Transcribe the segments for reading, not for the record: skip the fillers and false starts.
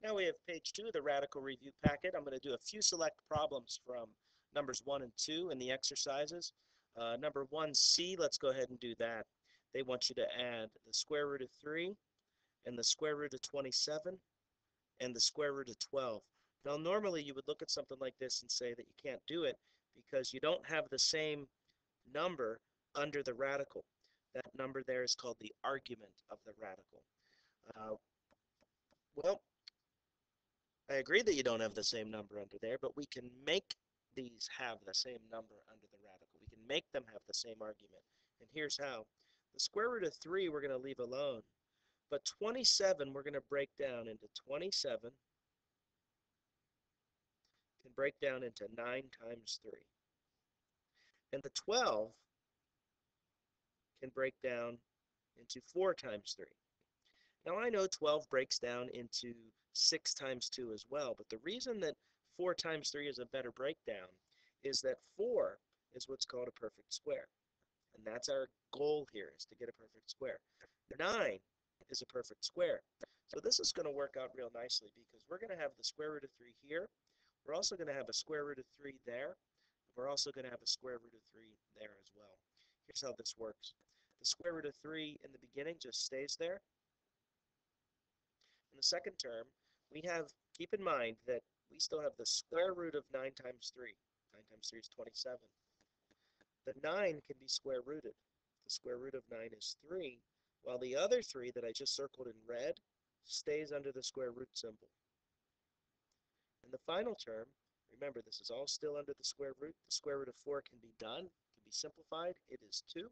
Now we have page 2 of the Radical Review packet. I'm going to do a few select problems from numbers 1 and 2 in the exercises. Number 1C, let's go ahead and do that. They want you to add the square root of 3 and the square root of 27 and the square root of 12. Now normally you would look at something like this and say that you can't do it because you don't have the same number under the radical. That number there is called the argument of the radical. Well, I agree that you don't have the same number under there, but we can make these have the same number under the radical. We can make them have the same argument. And here's how. The square root of 3 we're going to leave alone, but 27 we're going to break down into 27 can break down into 9 times 3. And the 12 can break down into 4 times 3. Now I know 12 breaks down into 6 times 2 as well, but the reason that 4 times 3 is a better breakdown is that 4 is what's called a perfect square. And that's our goal here, is to get a perfect square. 9 is a perfect square. So this is going to work out real nicely because we're going to have the square root of 3 here. We're also going to have a square root of 3 there. We're also going to have a square root of 3 there as well. Here's how this works. The square root of 3 in the beginning just stays there. In the second term, we have, keep in mind that we still have the square root of 9 times 3. 9 times 3 is 27. The 9 can be square rooted. The square root of 9 is 3, while the other 3 that I just circled in red stays under the square root symbol. In the final term, remember this is all still under the square root. The square root of 4 can be done, can be simplified. It is 2.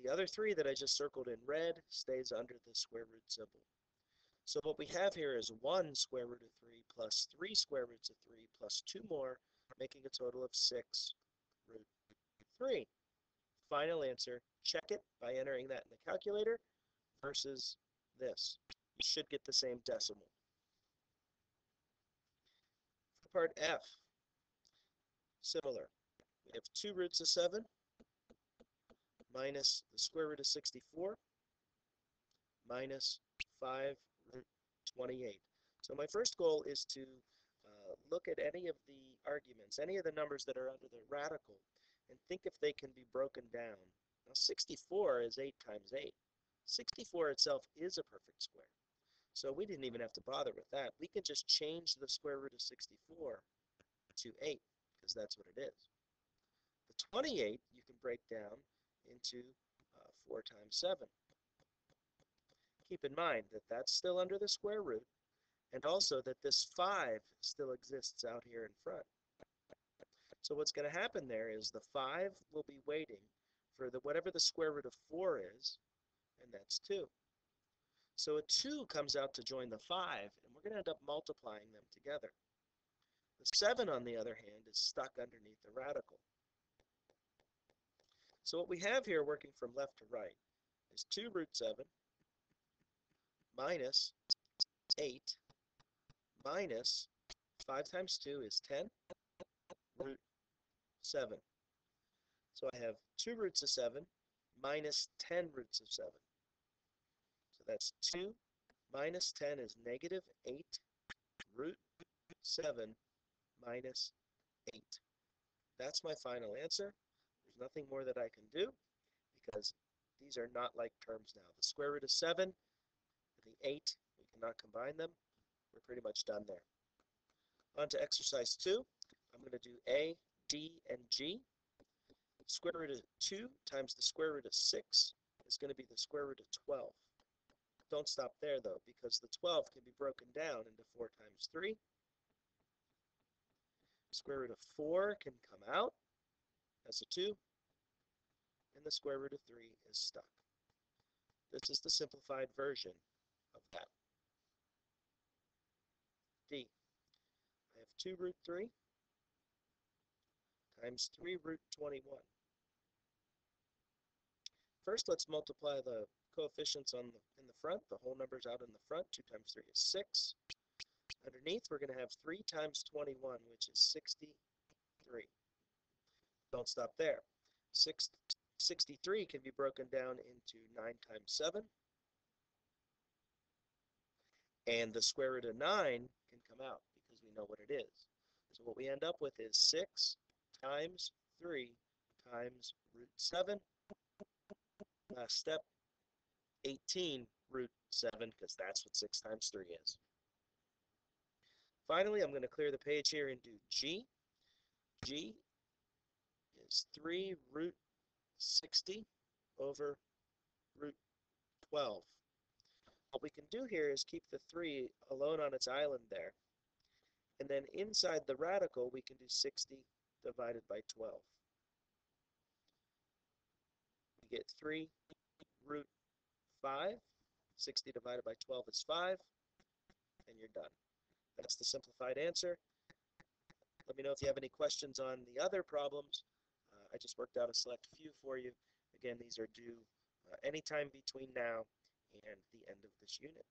The other 3 that I just circled in red stays under the square root symbol. So what we have here is 1 square root of 3 plus 3 square roots of 3 plus 2 more, making a total of 6 root 3. Final answer, check it by entering that in the calculator versus this. You should get the same decimal. For part F, similar. We have 2 roots of 7 minus the square root of 64 minus 5 root 28. So my first goal is to look at any of the arguments, any of the numbers that are under the radical, and think if they can be broken down. Now 64 is 8 times 8. 64 itself is a perfect square. So we didn't even have to bother with that. We can just change the square root of 64 to 8, because that's what it is. The 28 you can break down into 4 times 7. Keep in mind that that's still under the square root, and also that this 5 still exists out here in front. So what's going to happen there is the 5 will be waiting for whatever the square root of 4 is, and that's 2. So a 2 comes out to join the 5, and we're going to end up multiplying them together. The 7, on the other hand, is stuck underneath the radical. So what we have here, working from left to right, is 2 root 7 minus 8 minus 5 times 2 is 10 root 7. So I have 2 roots of 7 minus 10 roots of 7. So that's 2 minus 10 is negative 8 root 7 minus 8. That's my final answer. There's nothing more that I can do because these are not like terms now. The square root of 7 and the 8, we cannot combine them. We're pretty much done there. On to exercise 2. I'm going to do A, D, and G. Square root of 2 times the square root of 6 is going to be the square root of 12. Don't stop there, though, because the 12 can be broken down into 4 times 3. Square root of 4 can come out as a 2, and the square root of 3 is stuck. This is the simplified version of that. D. I have 2 root 3 times 3 root 21. First, let's multiply the coefficients in the front. The whole number's out in the front. 2 times 3 is 6. Underneath, we're going to have 3 times 21, which is 63. Don't stop there. 63 can be broken down into 9 times 7. And the square root of 9 can come out because we know what it is. So what we end up with is 6 times 3 times root 7. Last step, 18 root 7, because that's what 6 times 3 is. Finally, I'm going to clear the page here and do G. G is 3 root 60 over root 12. What we can do here is keep the 3 alone on its island there. And then inside the radical, we can do 60 divided by 12. We get 3 root 5. 60 divided by 12 is 5. And you're done. That's the simplified answer. Let me know if you have any questions on the other problems. I just worked out a select few for you. Again, these are due anytime between now and the end of this unit.